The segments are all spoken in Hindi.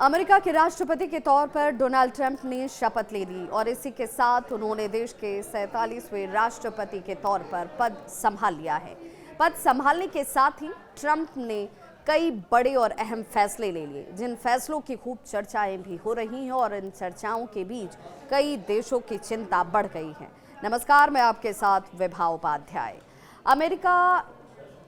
अमेरिका के राष्ट्रपति के तौर पर डोनाल्ड ट्रंप ने शपथ ले ली और इसी के साथ उन्होंने देश के 47वें राष्ट्रपति के तौर पर पद संभाल लिया है। पद संभालने के साथ ही ट्रंप ने कई बड़े और अहम फैसले ले लिए, जिन फैसलों की खूब चर्चाएं भी हो रही हैं और इन चर्चाओं के बीच कई देशों की चिंता बढ़ गई है। नमस्कार, मैं आपके साथ विभा उपाध्याय। अमेरिका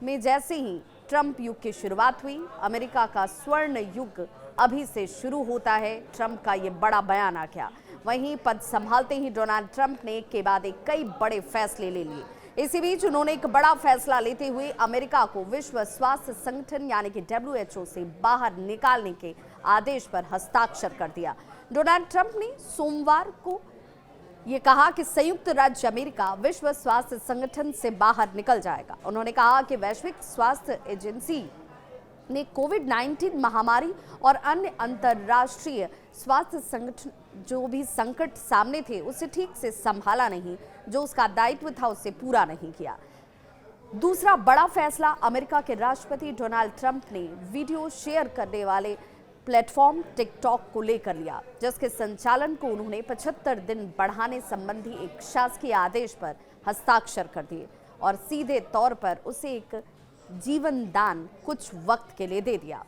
में जैसे ही ट्रंप युग की शुरुआत हुई, अमेरिका का स्वर्ण युग अभी से शुरू होता है। ट्रंप का ये बड़ा बयान आ गया। वहीं पद संभालते ही डोनाल्ड ट्रंप ने एक के बाद एक कई बड़े फैसले ले लिए। इसी बीच उन्होंने एक बड़ा फैसला लेते हुए अमेरिका को विश्व स्वास्थ्य संगठन यानी कि WHO से बाहर निकालने के आदेश पर हस्ताक्षर कर दिया। डोनाल्ड ट्रंप ने सोमवार को ये कहा कि संयुक्त राज्य अमेरिका विश्व स्वास्थ्य संगठन से बाहर निकल जाएगा। उन्होंने कहा कि वैश्विक स्वास्थ्य एजेंसी ने कोविड-19 महामारी और अन्य अंतर्राष्ट्रीय स्वास्थ्य संगठन जो भी संकट सामने थे उसे ठीक से संभाला नहीं, जो उसका दायित्व था उसे पूरा नहीं किया। दूसरा बड़ा फैसला अमेरिका के राष्ट्रपति डोनाल्ड ट्रंप ने वीडियो शेयर करने वाले प्लेटफॉर्म टिकटॉक को लेकर लिया, जिसके संचालन को उन्होंने 75 दिन बढ़ाने संबंधी एक शासकीय आदेश पर हस्ताक्षर कर दिए और सीधे तौर पर उसे एक जीवन दान कुछ वक्त के लिए दे दिया।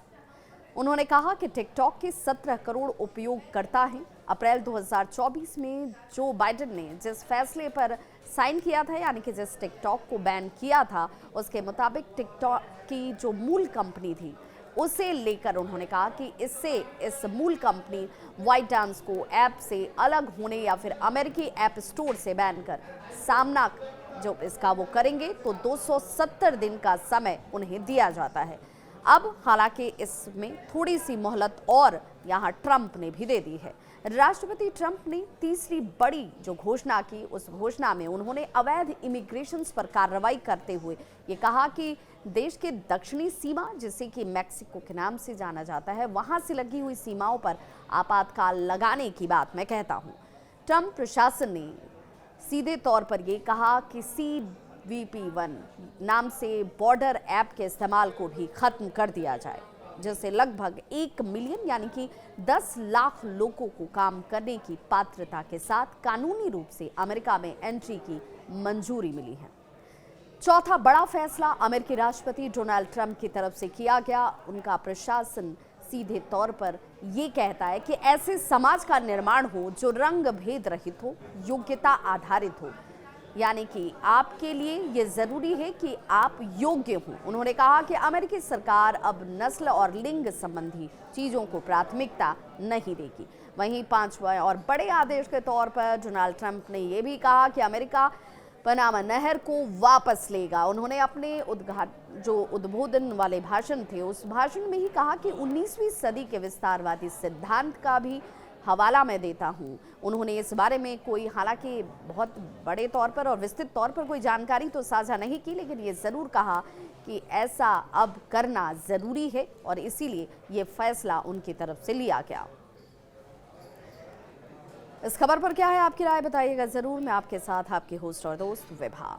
उन्होंने कहा कि टिकटॉक के 17 करोड़ उपयोगकर्ता हैं। अप्रैल 2024 में जो बाइडेन ने जिस फैसले पर साइन किया था, यानी कि जिस टिकटॉक को बैन किया था, उसके मुताबिक टिकटॉक की जो मूल कंपनी थी उसे लेकर उन्होंने कहा कि इससे इस मूल कंपनी वाइट डांस को ऐप से अलग होने या फिर अमेरिकी ऐप स्टोर से बैन कर सामना जो इसका वो करेंगे तो 270 दिन का समय उन्हें दिया जाता है। अब हालांकि इसमें थोड़ी सी मोहलत और यहाँ ट्रंप ने भी दे दी है। राष्ट्रपति ट्रंप ने तीसरी बड़ी जो घोषणा की, उस घोषणा में उन्होंने अवैध इमिग्रेशन पर कार्रवाई करते हुए ये कहा कि देश के दक्षिणी सीमा, जिसे कि मैक्सिको के नाम से जाना जाता है, वहां से लगी हुई सीमाओं पर आपातकाल लगाने की बात मैं कहता हूं। ट्रंप प्रशासन ने सीधे तौर पर यह कहा कि CBP-1 नाम से बॉर्डर ऐप के इस्तेमाल को भी खत्म कर दिया जाए, जिससे लगभग 1 मिलियन यानी कि 10 लाख लोगों को काम करने की पात्रता के साथ कानूनी रूप से अमेरिका में एंट्री की मंजूरी मिली है। चौथा बड़ा फैसला अमेरिकी राष्ट्रपति डोनाल्ड ट्रंप की तरफ से किया गया। उनका प्रशासन सीधे तौर पर ये कहता है कि ऐसे समाज का निर्माण हो जो रंग भेद रहित हो, योग्यता आधारित हो, यानी कि आपके लिए ये जरूरी है कि आप योग्य हों। उन्होंने कहा कि अमेरिकी सरकार अब नस्ल और लिंग संबंधी चीजों को प्राथमिकता नहीं देगी। वहीं पांचवा और बड़े आदेश के तौर पर डोनाल्ड ट्रंप ने यह भी कहा कि अमेरिका पनामा नहर को वापस लेगा। उन्होंने अपने उद्बोधन वाले भाषण थे, उस भाषण में ही कहा कि 19वीं सदी के विस्तारवादी सिद्धांत का भी हवाला मैं देता हूं। उन्होंने इस बारे में कोई हालांकि बहुत बड़े तौर पर और विस्तृत तौर पर कोई जानकारी तो साझा नहीं की, लेकिन ये जरूर कहा कि ऐसा अब करना जरूरी है और इसीलिए ये फैसला उनकी तरफ से लिया गया। इस खबर पर क्या है आपकी राय, बताइएगा जरूर। मैं आपके साथ आपकी होस्ट और दोस्त विभा।